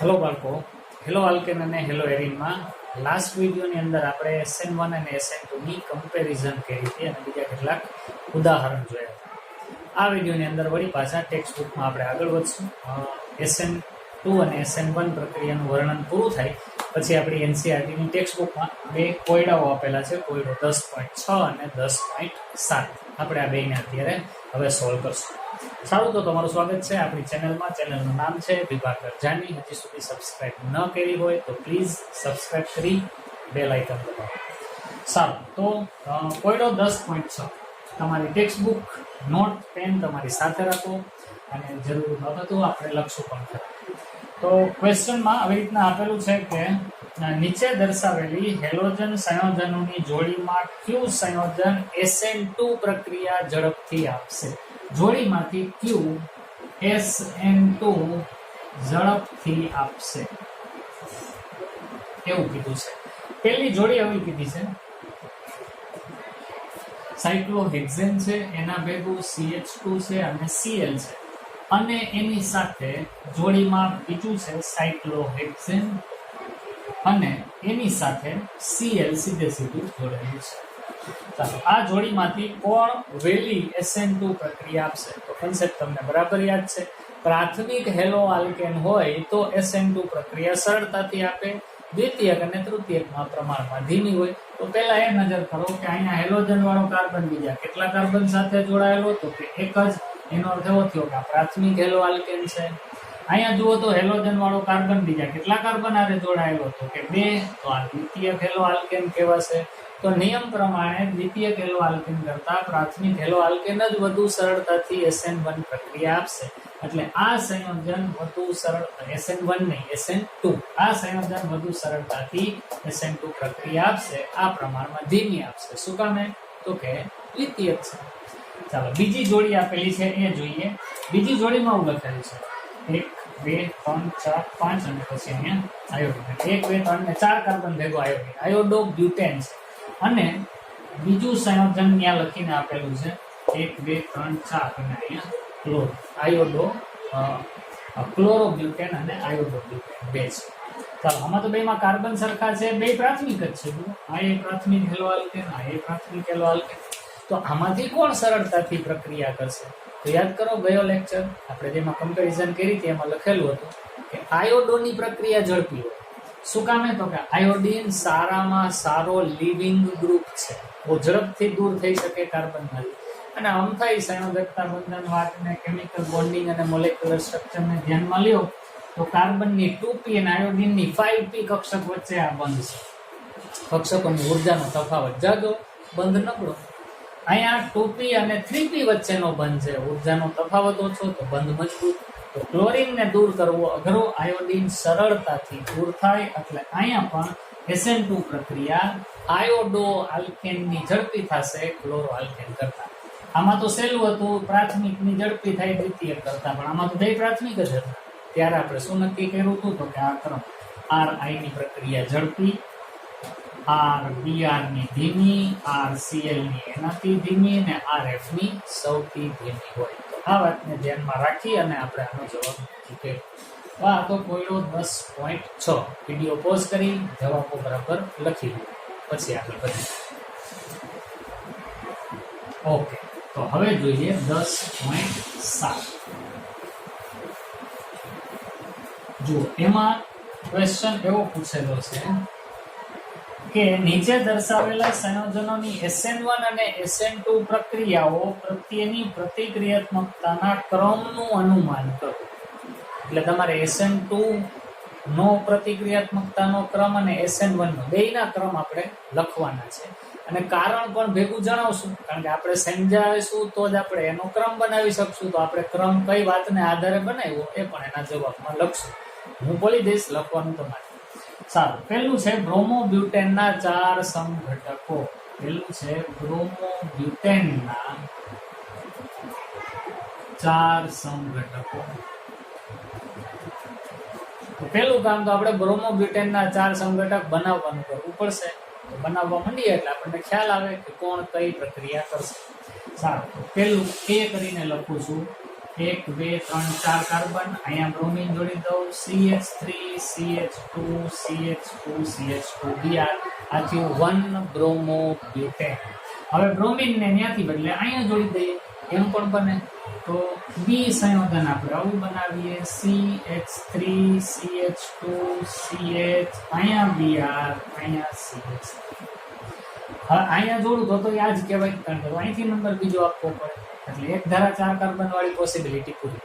Hello બાળકો, hello alkane અને hello એરિનમાં last વિડીયોની અંદર આપણે SN1 અને SN2 ની કમ્પેરિઝન કરી હતી અને બીજા કેટલાક ઉદાહરણ જોયા હતા. આ વિડીયોની અંદર વળી પાછા ટેક્સ્ટ બુકમાં આપણે આગળ વધશું. SN2 અને SN1 પ્રક્રિયાનું વર્ણન પૂરું થાય પછી આપણી NCERTની ટેક્સ્ટ બુકમાં બે કોયડાઓ આપેલા છે, કોયડો 10.6 અને 10.7. આપણે આ બેને અત્યારે હવે સોલ્વ કરશું. સારું, તો તમારું સ્વાગત છે આપણી ચેનલમાં. ચેનલનું નામ છે વિભાગ જાની. હજી સુધી સબસ્ક્રાઇબ ન કરી હોય તો પ્લીઝ સબસ્ક્રાઇબ કરી બેલ આઇકન દબાવો. સારું, તો કોયડો 10.6 તમારી ટેક્સ્ટ બુક, નોટ, પેન તમારી સાથે રાખો અને જરૂર ન હતું આપણે લખશું પણ ખરા. તો ક્વેશ્ચનમાં આવી રીતના આપેલું છે કે નીચે દર્શાવેલી હેલોજન સંયોજનોની જોડીમાં ક્યુ સંયોજન SN2 પ્રક્રિયા ઝડપથી આપશે. જોડીમાંથી ક્યુ SN2 ઝડપથી આપશે એવું કીધું છે. પહેલી જોડી આવી કીધી છે, સાયક્લોહેક્સેન છે, એના ભેગું CH2 છે અને Cl છે, અને એની સાથે જોડીમાં બીજું છે સાયક્લોહેક્સેન અને એની સાથે Cl સીધે સીધું જોડેલું છે. ચાલો, આ જોડીમાંથી કોણ વહેલી SN2 પ્રક્રિયા આપશે? તો કન્સેપ્ટ તમને બરાબર યાદ છે. પ્રાથમિક હેલો આલ્કેન હોય તો SN2 પ્રક્રિયા સરળતાથી આપે, દ્વિતીયક અને તૃતીયકમાં પ્રમાણમાં ધીમી હોય. તો પહેલા એ નજર કરો કે અહીંયા હેલોજન વાળો કાર્બન બીજા કેટલા કાર્બન સાથે જોડાયેલો? તો કે એક જ. એનો અર્થ એવો થયો કે આ પ્રાથમિક હેલો આલ્કેન છે. અહીંયા જુઓ તો હેલોજન વાળો કાર્બન બીજા કેટલા કાર્બન આરે જોડાયેલો? તો કે 2. તો આ દ્વિતીયક હેલો આલ્કેન કહેવાશે. તો નિયમ પ્રમાણે દ્વિતીયક હેલો આલ્કેન કરતા પ્રાથમિક હેલો આલ્કેન જ વધુ સરળતાથી SN1 પ્રક્રિયા આપશે. એટલે આ સંયોજન વધુ સરળ, SN1 નહીં SN2, આ સંયોજન વધુ સરળતાથી SN2 પ્રક્રિયા આપશે. આ પ્રમાણમાં ધીમી આપશે. શું કામે? તો કે દ્વિતીયક છે. ચાલો, બીજી જોડી આપેલી છે એ જોઈએ. બીજી જોડીમાં એવું લખેલું છે 1, 2, 3, 4, 5 અને પછી અહીંયા આયોડિન. 1, 2, 3 ને 4 કાર્બન ભેગો આયોડિન, આયોડો બ્યુટેન છે. અને બીજું સંયોજન ત્યાં લખીને આપેલું છે 1, 2, 3, 4 અને અહીંયા ક્લોરો, આયોડો ક્લોરોબ્યુટેન અને આયોડોબ્યુટેન 2 છે. ચાલો, આમાં તો બેમાં કાર્બન સરખા છે, બે પ્રાથમિક જ છે. આ એ પ્રાથમિક હેલો આલ્કેન, આ એ પ્રાથમિક હેલો આલ્કેન. તો આમાંથી કોણ સરળતાથી પ્રક્રિયા કરશે? તો યાદ કરો, ગયો લેક્ચર આપણે જેમાં કમ્પેરિઝન કરી હતી એમાં લખેલું હતું કે આયોડોની પ્રક્રિયા ઝડપી હોય. શું કામે? તો કે આયોડીન સારામાં સારો લિવિંગ ગ્રુપ છે, બહુ ઝડપથી દૂર થઈ શકે કાર્બનમાંથી. અને અમથાઈ સંયોજકતા બંધન વાતને, કેમિકલ બોન્ડિંગ અને મોલેક્યુલર સ્ટ્રક્ચરને ધ્યાનમાં લ્યો તો કાર્બનની 2p અને આયોડીનની 5p કક્ષક વચ્ચે આ બંધ છે. કક્ષકોની ઉર્જાનો તફાવત જાજો, બંધ નબળો. અહીંયા 2p અને 3p વચ્ચેનો બંધ છે, ઉર્જાનો તફાવત ઓછો તો બંધ મજબૂત. તો ક્લોરીનને દૂર કરવો અઘરો, આયોડીન સરળતાથી દૂર થાય. એટલે અહીંયા પણ SN2 પ્રક્રિયા આયોડો આલ્કેનની ઝડપી થશે ક્લોરો આલ્કેન કરતા. આમાં તો સહેલું હતું, પ્રાથમિકની ઝડપી થાય દ્વિતીયક કરતા, પણ આમાં તો બે પ્રાથમિક જ હતા. ત્યારે આપણે શું નક્કી કર્યું હતું? તો કે આ ક્રમ RI ની પ્રક્રિયા ઝડપી, RBR ની ધીમી, RCl ની એનાથી ધીમી અને RF ની સૌથી ધીમી હોય. તો આ વાતને ધ્યાનમાં રાખી અને આપણે આનો જવાબ નક્કી કર્યો. આ તો કોયડો 10.6. વિડીયો પોઝ કરી જવાબો બરાબર લખી લો, પછી આગળ વધીએ. ઓકે, તો હવે જોઈએ 10.7. જુઓ, એમાં ક્વેશ્ચન એવો પૂછેલો છે કે નીચે દર્શાવેલા સંયોજનોની SN1 અને SN2 પ્રક્રિયાઓ પ્રત્યેની પ્રતિક્રિયાત્મકતાના ક્રમનું અનુમાન કરો. એટલે તમારે SN2 નો પ્રતિક્રિયાત્મકતાનો ક્રમ અને SN1 નો બેયના ક્રમ આપણે લખવાના છે. અને કારણ પણ ભેગું જણાવશું, કારણ કે આપણે સમજાવીશું તો જ આપણે એનો ક્રમ બનાવી શકશું. તો આપણે ક્રમ કઈ વાતને આધારે બનાવ્યો એ પણ એના જવાબમાં લખશું. હું બોલી દઈશ, લખવાનું તમારે. સારું, પહેલું છે બ્રોમોબ્યુટેનના 4 સમઘટકો. પહેલું છે બ્રોમોબ્યુટેનના 4 સમઘટકો. તો પહેલું કામ તો આપણે બ્રોમોબ્યુટેનના 4 સમઘટક બનાવવાનું કરવું પડશે. તો બનાવવા માંડીએ એટલે આપણને ખ્યાલ આવે કે કોણ કઈ પ્રક્રિયા કરશે. સારું, પહેલું A કરીને લખું છું. 1 2 3 4 કાર્બન, અહીંયા બ્રોમિન જોડી દઉં, CH3 CH2 CH2 CH2 Br, આ થયું 1 બ્રોમો બ્યુટેન. હવે બ્રોમિન ને ત્યાંથી બદલે અહીંયા જોડી દઈએ, એમ પણ બને. તો બી સંયોજન આપણે આવું બનાવીએ, CH3 CH2 CH, અહીંયા Br, અહીંયા CH. હવે અહીંયા જોડું તો આ જ કહેવાય, કારણ કે અહીંથી નંબર બીજો આપવો પડે, એટલે એક ધારા 4 કાર્બન વાળી પોસિબિલિટી પૂરી.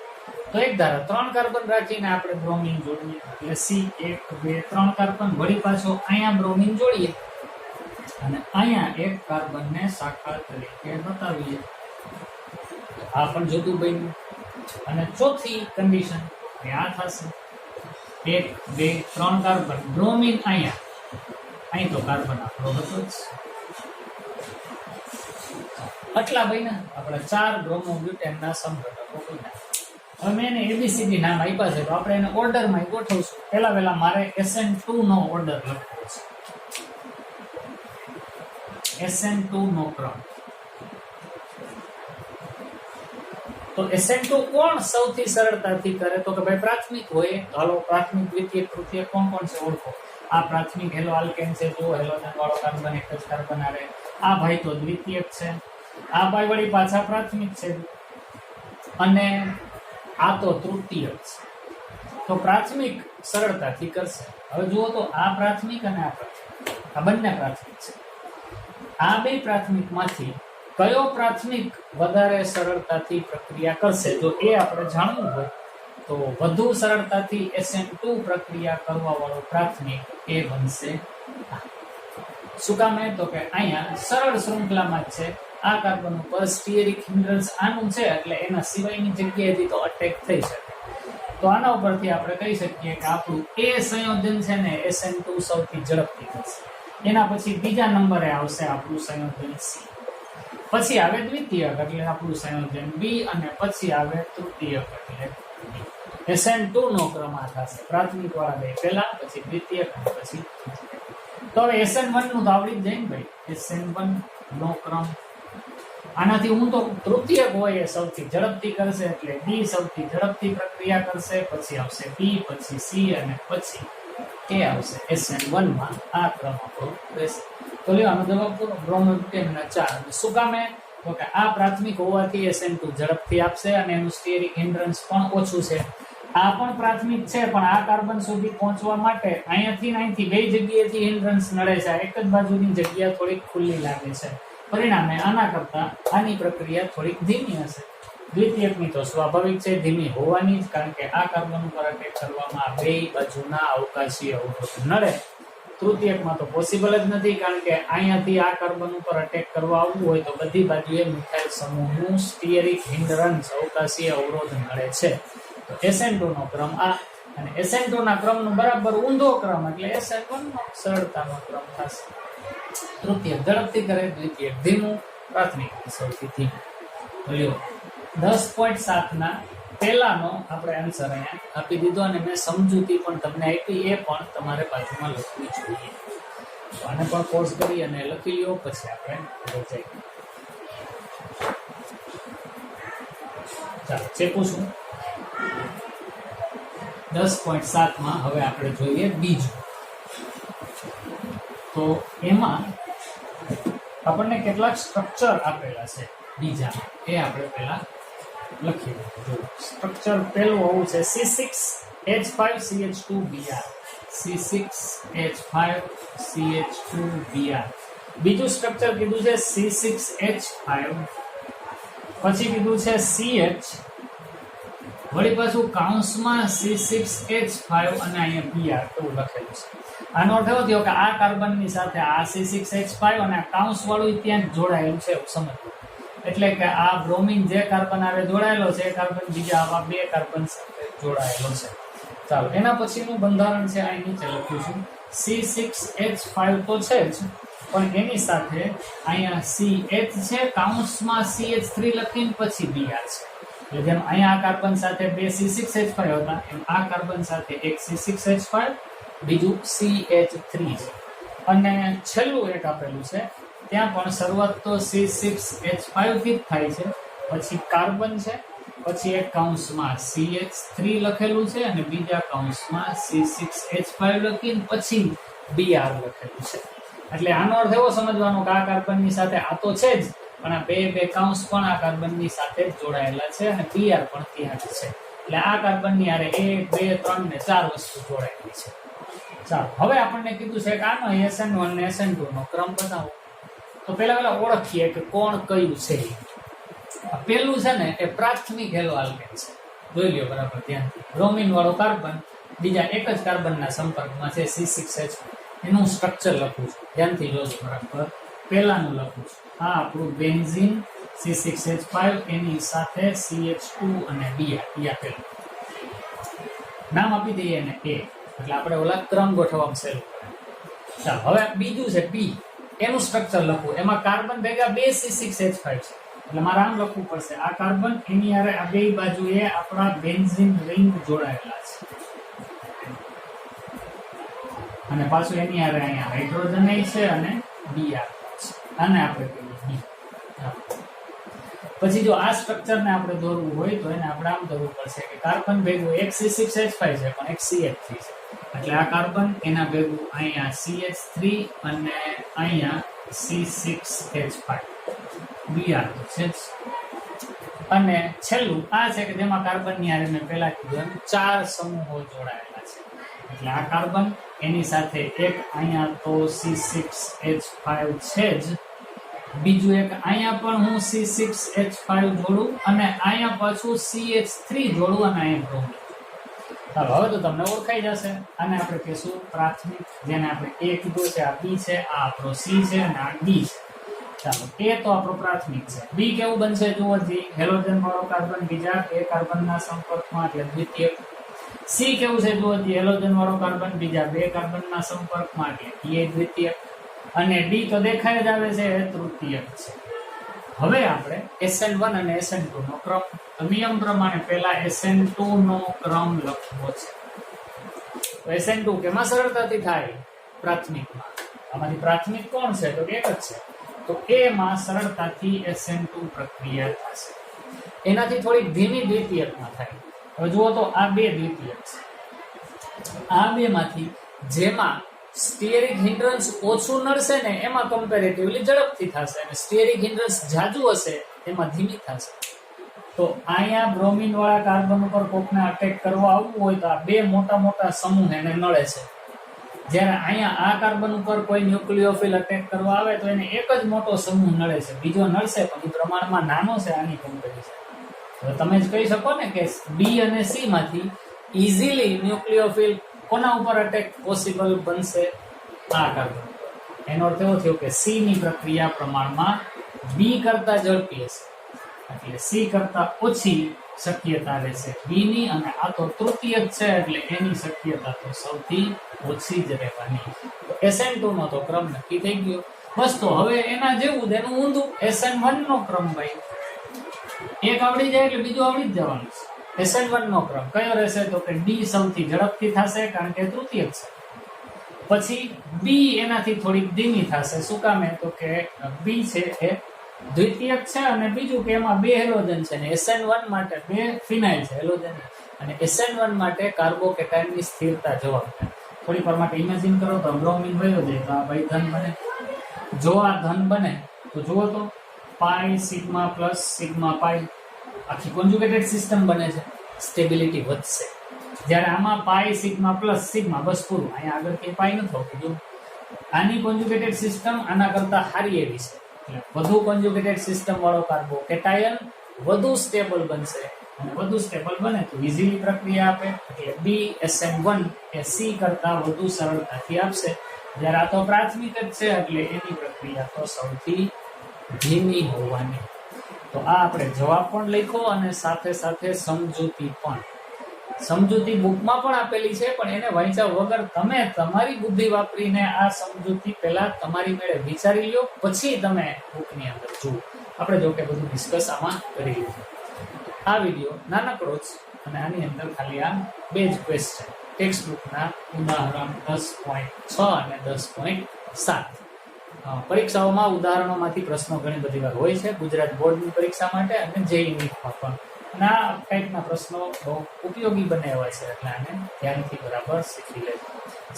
તો એક ધારા 3 કાર્બન રાખીને આપણે બ્રોમિન જોડીએ, એટલે C1 2 3 કાર્બન, વળી પાછો અહીંયા બ્રોમિન જોડીએ અને અહીંયા એક કાર્બનને શાખા તરીકે બતાવીએ. આ પણ જુદું બન્યું. અને ચોથી કન્ડિશન આ થશે 1 2 3 કાર્બન, બ્રોમિન અહીંયા, અહીં તો કાર્બન આપણો હતો જ. આટલા બન્યા આપણા 4 બ્રોમો બ્યુટેનના સમઘટકો બન્યા. હવે મેં એને ABCD નામ આપ્યા છે, તો આપણે એને ઓર્ડરમાં ગોઠવશું. પહેલા મારે SN2 નો ઓર્ડર લખવો છે, SN2 નો ક્રમ. તો SN2 કોણ સૌથી સરળતાથી કરે? તો કે ભાઈ પ્રાથમિક હોય, તો હાલો પ્રાથમિક દ્વિતીય તૃતીય કોણ છે ઓળખો. આ પ્રાથમિક હેલો આલ્કેન છે, જો હેલોજન વાળો કાર્બન એક જ કાર્બન આવે. આ ભાઈ તો દ્વિતીયક છે, આ ભાઈ વળી પાછા પ્રાથમિક છે, અને આ તો તૃતીયક છે. તો પ્રાથમિક સરળતાથી કરશે. હવે જુઓ તો આ પ્રાથમિક અને આ પ્રાથમિક, આ બંને પ્રાથમિક છે. આ બે પ્રાથમિકમાંથી કયો પ્રાથમિક વધારે સરળતાથી પ્રક્રિયા કરશે? જો એ આપણે જાણવું હોય તો વધુ સરળતાથી SN2 પ્રક્રિયા કરવા વાળો પ્રાથમિક એ બનશે. શું કામ? તો કે અહીંયા સરળ શૃંખલામાં જ છે. આ કાર્બન ઉપર સ્ટીયરિક હિન્ડ્રન્સ આનું છે, એટલે એના સિવાયની જગ્યાએથી તો અટેક થઈ શકે. તો આના ઉપરથી આપણે કહી શકીએ કે આપણું એ સંયોજન છે ને SN2 સૌથી ઝડપથી થશે. એના પછી બીજા નંબરે આવશે આપણું સંયોજન C, પછી આવે દ્વિતીયક એટલે આપણું સંયોજન B, અને પછી આવે તૃતીયક એટલે SN2 નો ક્રમ આ થશે. પ્રાથમિક વાળા બે પહેલા, પછી દ્વિતીયક અને પછી તૃતીયક. તો હવે SN1 નું તો આવડી જ જાય ને ભાઈ, SN1 નો ક્રમ. આનાથી હું તો તૃતીયક હોય એ સૌથી ઝડપથી કરશે, એટલે B સૌથી ઝડપથી પ્રક્રિયા કરશે, પછી આવશે B, પછી C, અને પછી કે આવશે SN1 માં. આ ક્રમ આપણો રહેશે. તો લ્યો આનો જવાબ પૂરો, બ્રોમોબ્યુટેનના 4. શું કામે? તો કે આ પ્રાથમિક હોવાથી SN2 ઝડપથી આપશે, અને એનું સ્ટીયરિક હિન્ડ્રન્સ પણ ઓછું છે. આ પણ પ્રાથમિક છે, પણ આ કાર્બન સુધી પહોંચવા માટે અહીંયાથી બે જગ્યાએથી હિન્ડ્રન્સ નડે છે. એક જ બાજુની જગ્યા થોડીક ખુલ્લી લાગે છે, પરિણામે આના કરતા આની પ્રક્રિયા થોડીક ધીમી હશે. દ્વિતીયકની તો સ્વાભાવિક છે ધીમી હોવાની જ, કારણ કે આ કાર્બન ઉપર અટેક કરવામાં બે બાજુના અવકાશીય અવરોધ નડે. તૃતીયકમાં તો પોસિબલ જ નથી, કારણ કે અહીંયાથી આ કાર્બન ઉપર અટેક કરવા આવવું હોય તો બધી બાજુએ મિથાઇલ સમૂહનું સ્ટીયરિક હિન્ડ્રન્સ અવકાશીય અવરોધ નડે છે. તો SN2 નો ક્રમ આ, અને SN2 ના ક્રમનો બરાબર ઊંધો ક્રમ એટલે SN1 નો સરળતાનો ક્રમ થશે. તૃતીયક ઝડપથી કરે, દ્વિતીયક ધીમું, પ્રાથમિક સૌથી ધીમું. લ્યો 10.7 ના પહેલાનો આપણે આન્સર અહીંયા આપી દીધો, અને મેં સમજૂતી પણ તમને આપી, એ પણ તમારે બાજુમાં લખવી જોઈએ. તો આને પણ પોઝ કરી અને લખી લ્યો, પછી આપણે જઈએ. ચાલો ચેકું છું. 10.7 માં હવે આપણે જોઈએ બીજું. તો એમાં આપણને કેટલાક સ્ટ્રક્ચર આપેલા છે બીજા, એ આપણે પહેલા લખી દઈએ. સ્ટ્રક્ચર પહેલું આવું છે C6H5CH2Br, C6H5CH2Br. બીજું સ્ટ્રક્ચર કીધું છે C6H5, પછી કીધું છે CH, વળી પાછું કાઉન્સમાં C6H5 અને અહીંયા Br એવું લખેલું છે. આનો અર્થ એવો થયો કે આ કાર્બનની સાથે આ C6H5 અને આ કાઉન્સ વાળું ત્યાં જોડાયેલું છે એવું સમજવું. એટલે કે આ બ્રોમિન જે કાર્બન આવે જોડાયેલો છે, એ કાર્બન બીજા આવા બે કાર્બન સાથે જોડાયેલો છે. ચાલો એના પછીનું બંધારણ છે અહીં નીચે લખ્યું છું. C6H5 તો છે જ, પણ એની સાથે અહીંયા CH છે, કાઉન્સમાં CH3 લખીને પછી Br છે. એટલે જેમ અહીંયા આ કાર્બન સાથે બે C6H5 હતા, એમ આ કાર્બન સાથે એક C6H5, બીજું CH3 છે. અને છેલ્લું એક આપેલું છે, ત્યાં પણ શરૂઆત તો C6H5 થી જ થાય છે, પછી કાર્બન છે, પછી એક કૌંસમાં CH3 લખેલું છે અને બીજા કૌંસમાં C6H5 લખીને પછી Br લખેલું છે. એટલે આનો અર્થ એવો સમજવાનો કે આ કાર્બનની સાથે આ તો છે જ, પણ આ બે કૌંસ પણ આ કાર્બનની સાથે જ જોડાયેલા છે અને Br પણ ત્યાં જ છે. એટલે આ કાર્બનની હારે 1 2 3 ને 4 વસ્તુ જોડાયેલી છે. ચાલો હવે આપણને કીધું છે કે આનો SN1 ને SN2 નો ક્રમ બતાવો. તો પહેલા ઓળખીએ કે કોણ કયું છે. પહેલું છે ને એ પ્રાથમિક હેલો આલ્કેન છે. જોઈ લ્યો બરાબર ધ્યાનથી. બ્રોમિન વાળો કાર્બન બીજા એક જ કાર્બનના સંપર્કમાં છે C6H. એનું સ્ટ્રક્ચર લખું છું, ધ્યાનથી જોજો બરાબર. પહેલાનું લખું છું, આ આપણું બેન્ઝીન C6H5 એની સાથે CH2 અને Br પેલું નામ આપી દઈએ ને A, એટલે આપણે ઓલા ક્રમ ગોઠવવામાં સહેલું પડે. ચાલો હવે બીજું છે P, એનું સ્ટ્રક્ચર લખવું. એમાં કાર્બન ભેગા 2 C6H5 છે, એટલે મારે આમ લખવું પડશે, આ કાર્બન એની હારે આ બે બાજુએ આપણા બેન્ઝીન રિંગ જોડાયેલા છે અને પાછું એની હારે અહીંયા હાઇડ્રોજન છે અને Br છે, આને આપણે કહીએ B. પછી જો આ સ્ટ્રક્ચરને આપણે દોરવું હોય તો એને આપણે આમ દોરવું પડશે કે કાર્બન ભેગું એક C6H5 છે પણ એક CH3 છે, એટલે આ કાર્બન એના ભેગું અહીંયા CH3 અને અહીંયા C6H5 Br છે. અને છેલ્લું આ છે કે જેમાં કાર્બનની હારે મેં પહેલા કીધું 4 સમૂહો જોડાયેલા છે, એટલે આ કાર્બન એની સાથે એક અહીંયા તો C6H5 છે જ, બીજું એક અહીંયા પણ હું C6H5 જોડું અને અહીંયા પાછું CH3 જોડું અને અહીંયા બ્રોમિન. ચાલો હવે તો તમને ઓળખાઈ જશે. આને આપણે કહીશું પ્રાથમિક, જેને આપણે A કીધું છે, આ B છે, આ આપણો C છે અને આ D છે. ચાલો A તો આપણો પ્રાથમિક છે. B કેવું બનશે જુઓ જી, હેલોજન વાળો કાર્બન બીજા બે કાર્બનના સંપર્કમાં એટલે દ્વિતીયક. C કેવું છે જુઓ જી, હેલોજન વાળો કાર્બન બીજા બે કાર્બનના સંપર્કમાં એટલે એ દ્વિતીયક. અને D તો દેખાય જ આવે છે, એ તૃતીયક છે. હવે આપણે SN1 અને SN2 નો ક્રમ, નિયમ પ્રમાણે પહેલા SN2 નો ક્રમ લખવો છે. તો SN2 કેમાં સરળતાથી થાય? પ્રાથમિકમાં. આમાંથી પ્રાથમિક કોણ છે? તો એક જ છે, તો A માં સરળતાથી SN2 પ્રક્રિયા થશે. એનાથી થોડી ધીમી દ્વિતીયકમાં થાય. હવે જુઓ તો આ બે દ્વિતીયક છે, આ બે માંથી જેમાં સ્ટીયરિક હિન્ડ્રન્સ ઓછું નડશે ને એમાં કમ્પેરેટિવલી ઝડપથી થશે અને સ્ટીયરિક હિન્ડ્રન્સ જાજુ હશે એમાં ધીમી થશે. તો અહીંયા બ્રોમિન વાળા કાર્બન ઉપર કોકને અટેક કરવો આવવું હોય તો આ બે મોટા મોટા સમૂહ એને નડે છે, જ્યારે અહીંયા આ કાર્બન ઉપર કોઈ ન્યુક્લિયોફિલ અટેક કરવા આવે તો એને એક જ મોટો સમૂહ નડે છે, બીજો નડશે પણ એ પ્રમાણમાં નાનો છે આની કમ્પેરિઝન. તો તમે જ કહી શકો ને કે B અને C માંથી ઇઝીલી ન્યુક્લિયોફિલ કોના ઉપર અટેક પોસિબલ બનશે? આ કાર્બન. એનો અર્થ એવો થયો કે C ની પ્રક્રિયા પ્રમાણમાં B કરતા ઝડપી હશે, એટલે C કરતા ઓછી શક્યતા રહેશે B ની, અને આ તો તૃતીયક છે એટલે એની શક્યતા તો સૌથી ઓછી જ રહેવાની. તો SN2 નો તો ક્રમ નક્કી થઈ ગયો. બસ તો હવે એના જેવું એનું ઊંધું SN1 નો ક્રમ. ભાઈ એક આવડી જાય એટલે બીજું આવડી જ જવાનું છે. SN1 નો ક્રમ કયો રહેશે? તો કે D સૌથી ઝડપથી થશે કારણ કે તૃતીયક છે, પછી B એનાથી થોડીક ધીમી થશે. શું કામે? તો કે B છે એ દ્વિતીયક છે અને બીજું કે એમાં બે હેલોજન છે ને SN1 માટે બે ફિનાઇલ છે હેલોજન, અને SN1 માટે કાર્બોકેટાઇનની સ્થિરતા જવાબદાર. થોડી વાર માટે ઇમેજિન કરો તો બ્રોમિન વયો જાય તો આ ભાઈ ધન બને. જો આ ધન બને તો જુઓ તો પાઈ સિગ્મા પ્લસ સિગ્મા પાઈ આખી કોન્જુગેટેડ સિસ્ટમ બને છે, સ્ટેબિલિટી વધશે. જ્યારે આમાં પાઈ સિગ્મા પ્લસ સિગ્મા, બસ પૂરું, અહીંયા આગળ કઈ પાઈ નથી હોતું. આની કોન્જુગેટેડ સિસ્ટમ આના કરતા સારી એવી છે, એટલે વધુ કોન્જુગેટેડ સિસ્ટમ વાળો કાર્બોકેટાયન વધુ સ્ટેબલ બનશે, અને વધુ સ્ટેબલ બને તો ઇઝીલી પ્રક્રિયા આપે, એટલે B SN1 એ C કરતા વધુ સરળતાથી આપશે. જ્યારે આ તો પ્રાથમિક જ છે એટલે એની પ્રક્રિયા તો સૌથી ધીમી હોવાની. તો આ આપણે જવાબ પણ લખ્યો અને સાથે સાથે સમજૂતી પણ. સમજૂતી બુકમાં પણ આપેલી છે, પણ એને વાંચ્યા વગર તમે તમારી બુદ્ધિ વાપરીને આ સમજૂતી પહેલા તમારી મેળે વિચારી લો, પછી તમે બુકની અંદર જુઓ. આપણે જો કે બધું ડિસ્કસ આમાં કરી લીધું. આ વિડીયો નાનકડો જ, અને આની અંદર ખાલી આ બે જ ક્વેશ્ચન, ટેક્સ્ટ બુકના ઉદાહરણ 10.6 અને 10.7. પરીક્ષાઓમાં ઉદાહરણોમાંથી પ્રશ્નો ઘણી બધી વાર હોય છે, ગુજરાત બોર્ડની પરીક્ષા માટે અને JEE નીટમાં પણ અને આ ટાઈપના પ્રશ્નો બહુ ઉપયોગી બને એવા છે, એટલે આને ધ્યાનથી બરાબર શીખી લેજો.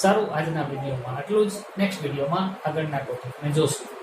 સારું, આજના વિડીયોમાં આટલું જ. નેક્સ્ટ વિડીયોમાં આગળના ટોપિકને જોશું.